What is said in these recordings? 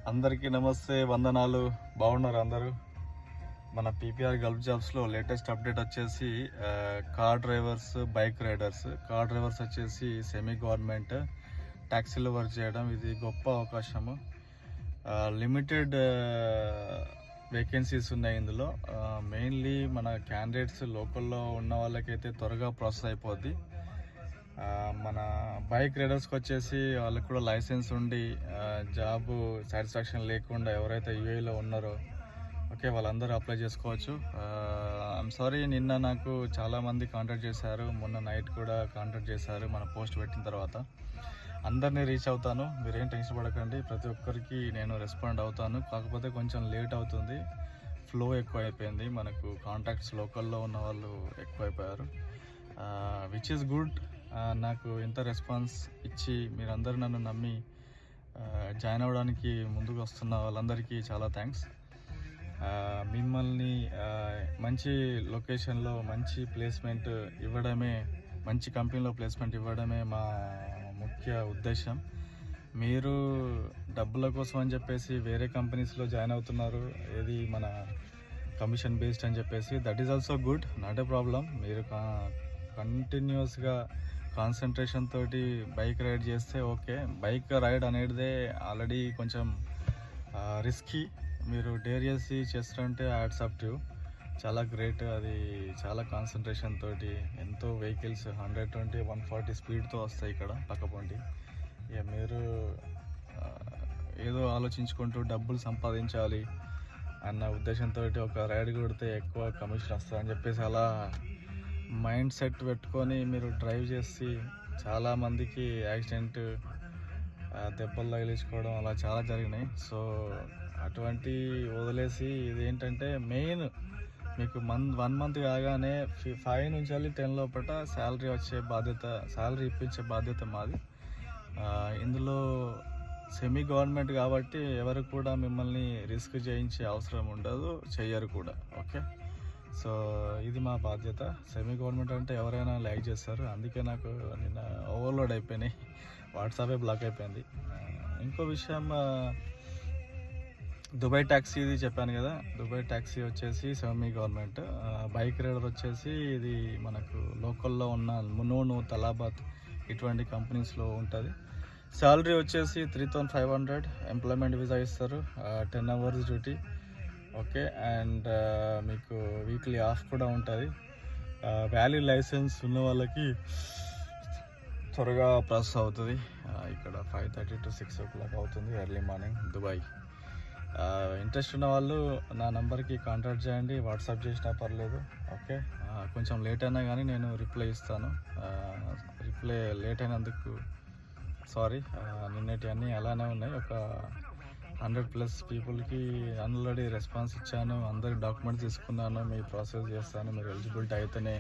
అందరికీ నమస్తే, వందనాలు. బాగున్నారు అందరూ? మన పీపీఆర్ గల్ఫ్ జాబ్స్లో లేటెస్ట్ అప్డేట్ వచ్చేసి car drivers, bike riders. Car drivers వచ్చేసి సెమీ గవర్నమెంట్ ట్యాక్సీలో వర్క్ చేయడం, ఇది గొప్ప అవకాశము. లిమిటెడ్ వేకెన్సీస్ ఉన్నాయి ఇందులో. మెయిన్లీ మన క్యాండిడేట్స్ లోకల్లో ఉన్న వాళ్ళకైతే త్వరగా ప్రాసెస్ అయిపోద్ది. మన బైక్ రైడర్స్కి వచ్చేసి వాళ్ళకి కూడా లైసెన్స్ ఉండి జాబ్ సాటిస్ఫాక్షన్ లేకుండా ఎవరైతే యూఏలో ఉన్నారో వాళ్ళందరూ అప్లై చేసుకోవచ్చు. ఐఎమ్ సారీ, నిన్న నాకు చాలామంది కాంటాక్ట్ చేశారు, మొన్న నైట్ కూడా కాంటాక్ట్ చేశారు. మన పోస్ట్ పెట్టిన తర్వాత అందరినీ రీచ్ అవుతాను, మీరేం టెన్షన్ పడకండి. ప్రతి ఒక్కరికి నేను రెస్పాండ్ అవుతాను. కాకపోతే కొంచెం లేట్ అవుతుంది, ఫ్లో ఎక్కువ అయిపోయింది. మనకు కాంటాక్ట్స్ లోకల్లో ఉన్న వాళ్ళు ఎక్కువైపోయారు, విచ్ ఈస్ గుడ్. నాకు ఇంత రెస్పాన్స్ ఇచ్చి మీరందరూ నన్ను నమ్మి జాయిన్ అవ్వడానికి ముందుకు వస్తున్న వాళ్ళందరికీ చాలా థ్యాంక్స్. మిమ్మల్ని మంచి లొకేషన్లో మంచి ప్లేస్మెంట్ ఇవ్వడమే, మంచి కంపెనీలో ప్లేస్మెంట్ ఇవ్వడమే మా ముఖ్య ఉద్దేశం. మీరు డబ్బుల కోసం అని చెప్పేసి వేరే కంపెనీస్లో జాయిన్ అవుతున్నారు, ఏది మన కమిషన్ బేస్డ్ అని చెప్పేసి. That is also good, not a problem. మీరు కంటిన్యూస్గా కాన్సన్ట్రేషన్ తోటి బైక్ రైడ్ చేస్తే ఓకే. బైక్ రైడ్ అనేదే ఆల్రెడీ కొంచెం రిస్కీ. మీరు డేర్ చేసి చేస్తుంటే హ్యాట్స్ ఆఫ్ టు, చాలా గ్రేట్. అది చాలా కాన్సన్ట్రేషన్ తోటి, ఎంతో వెహికల్స్ 120, 140 స్పీడ్తో వస్తాయి ఇక్కడ పక్కపొంటి. ఇక మీరు ఏదో ఆలోచించుకుంటూ డబ్బులు సంపాదించాలి అన్న ఉద్దేశంతో ఒక రైడ్ కొడితే ఎక్కువ కమిషన్ వస్తుందని చెప్పేసి అలా మైండ్ సెట్ పెట్టుకొని మీరు డ్రైవ్ చేసి చాలామందికి యాక్సిడెంట్, దెబ్బలు తగిలించుకోవడం అలా చాలా జరిగినాయి. సో అటువంటి వదిలేసి ఇదేంటంటే మెయిన్ మీకు 1 మంత్ కాగానే 5 నుంచి 10 లోపల శాలరీ వచ్చే బాధ్యత, శాలరీ ఇప్పించే బాధ్యత మాది. ఇందులో సెమీ గవర్నమెంట్ కాబట్టి ఎవరు కూడా మిమ్మల్ని రిస్క్ చేయించే అవసరం ఉండదు, చెయ్యరు కూడా. ఓకే, సో ఇది మా బాధ్యత. సెమీ గవర్నమెంట్ అంటే ఎవరైనా లైక్ చేస్తారు, అందుకే నాకు నిన్న ఓవర్లోడ్ అయిపోయినాయి, వాట్సాపే బ్లాక్ అయిపోయింది. ఇంకో విషయం, దుబాయ్ ట్యాక్సీ ఇది చెప్పాను కదా, దుబాయ్ ట్యాక్సీ వచ్చేసి సెమీ గవర్నమెంట్. బైక్ రైడర్ వచ్చేసి ఇది మనకు లోకల్లో ఉన్న మునోను, తలాబాద్ ఇటువంటి కంపెనీస్లో ఉంటుంది. శాలరీ వచ్చేసి 3500, ఎంప్లాయ్మెంట్ వీసా ఇస్తారు, 10 hours డ్యూటీ. ఓకే, అండ్ మీకు వీక్లీ ఆఫ్ కూడా ఉంటుంది. వ్యాలిడ్ లైసెన్స్ ఉన్న వాళ్ళకి త్వరగా ప్రాసెస్ అవుతుంది. ఇక్కడ 5:30 to 6 o'clock అవుతుంది ఎర్లీ మార్నింగ్ దుబాయ్. ఇంట్రెస్ట్ ఉన్న వాళ్ళు నా నెంబర్కి కాంటాక్ట్ చేయండి, వాట్సాప్ చేసినా పర్లేదు. ఓకే, కొంచెం లేట్ అయినా కానీ నేను రిప్లై ఇస్తాను. రిప్లై లేట్ అయినందుకు సారీ. నిన్నటి అన్నీ అలానే ఉన్నాయి. ఒక 100+ పీపుల్కి ఆల్రెడీ రెస్పాన్స్ ఇచ్చాను, అందరి డాక్యుమెంట్స్ తీసుకున్నాను, మీ ప్రాసెస్ చేస్తాను, మీరు ఎలిజిబిలిటీ అయితేనే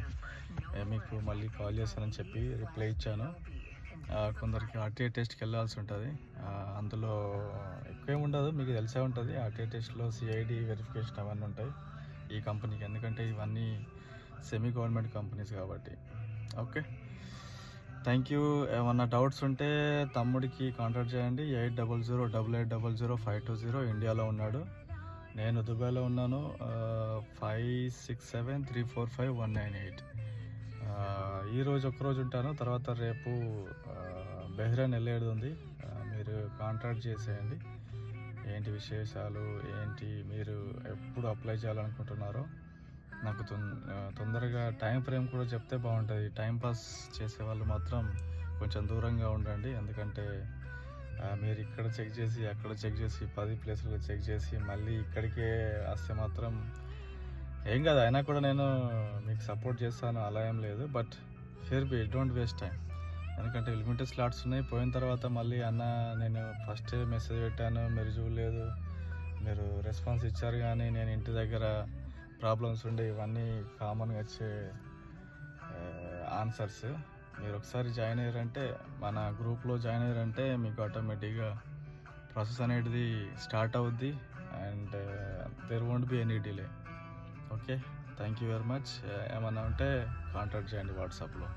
మీకు మళ్ళీ కాల్ చేస్తానని చెప్పి రిప్లై ఇచ్చాను. కొందరికి ఆర్టీఐ టెస్ట్కి వెళ్ళాల్సి ఉంటుంది, అందులో ఎక్కువేమి ఉండదు, మీకు తెలిసే ఉంటుంది. ఆర్టీఐ టెస్ట్లో సిఐడి వెరిఫికేషన్ అవన్నీ ఉంటాయి ఈ కంపెనీకి, ఎందుకంటే ఇవన్నీ సెమీ గవర్నమెంట్ కంపెనీస్ కాబట్టి. Okay, thank you. ఏమన్నా డౌట్స్ ఉంటే తమ్ముడికి కాంటాక్ట్ చేయండి, 8008800520. ఇండియాలో ఉన్నాడు, నేను దుబాయ్లో ఉన్నాను. 5673451988. ఈరోజు ఒక్కరోజు ఉంటాను, తర్వాత రేపు బెహ్రెయిన్ వెళ్ళేది ఉంది. మీరు కాంటాక్ట్ చేసేయండి, ఏంటి విశేషాలు, ఏంటి మీరు ఎప్పుడు అప్లై చేయాలనుకుంటున్నారో నాకు తొందరగా టైం ఫ్రేమ్ కూడా చెప్తే బాగుంటుంది. టైంపాస్ చేసే వాళ్ళు మాత్రం కొంచెం దూరంగా ఉండండి, ఎందుకంటే మీరు ఇక్కడ చెక్ చేసి అక్కడ చెక్ చేసి 10 ప్లేసులు చెక్ చేసి మళ్ళీ ఇక్కడికే వస్తే మాత్రం ఏం కాదు. అయినా కూడా నేను మీకు సపోర్ట్ చేస్తాను, అలా ఏం లేదు. బట్ ఫిర్ బి డోంట్ వేస్ట్ టైం, ఎందుకంటే లిమిటెడ్ స్లాట్స్ ఉన్నాయి. పోయిన తర్వాత మళ్ళీ అన్న నేను ఫస్ట్ మెసేజ్ పెట్టాను, మీరు చూడలేదు, మీరు రెస్పాన్స్ ఇచ్చారు కానీ నేను ఇంటి దగ్గర ప్రాబ్లమ్స్ ఉండే, ఇవన్నీ కామన్గా వచ్చే ఆన్సర్స్. మీరు ఒకసారి జాయిన్ అయ్యారంటే, మన గ్రూప్లో జాయిన్ అయ్యారంటే మీకు ఆటోమేటిక్గా ప్రాసెస్ అనేది స్టార్ట్ అవుద్ది, and there won't be any delay. Okay, thank you very much. ఏమన్నా ఉంటే కాంటాక్ట్ చేయండి వాట్సాప్లో.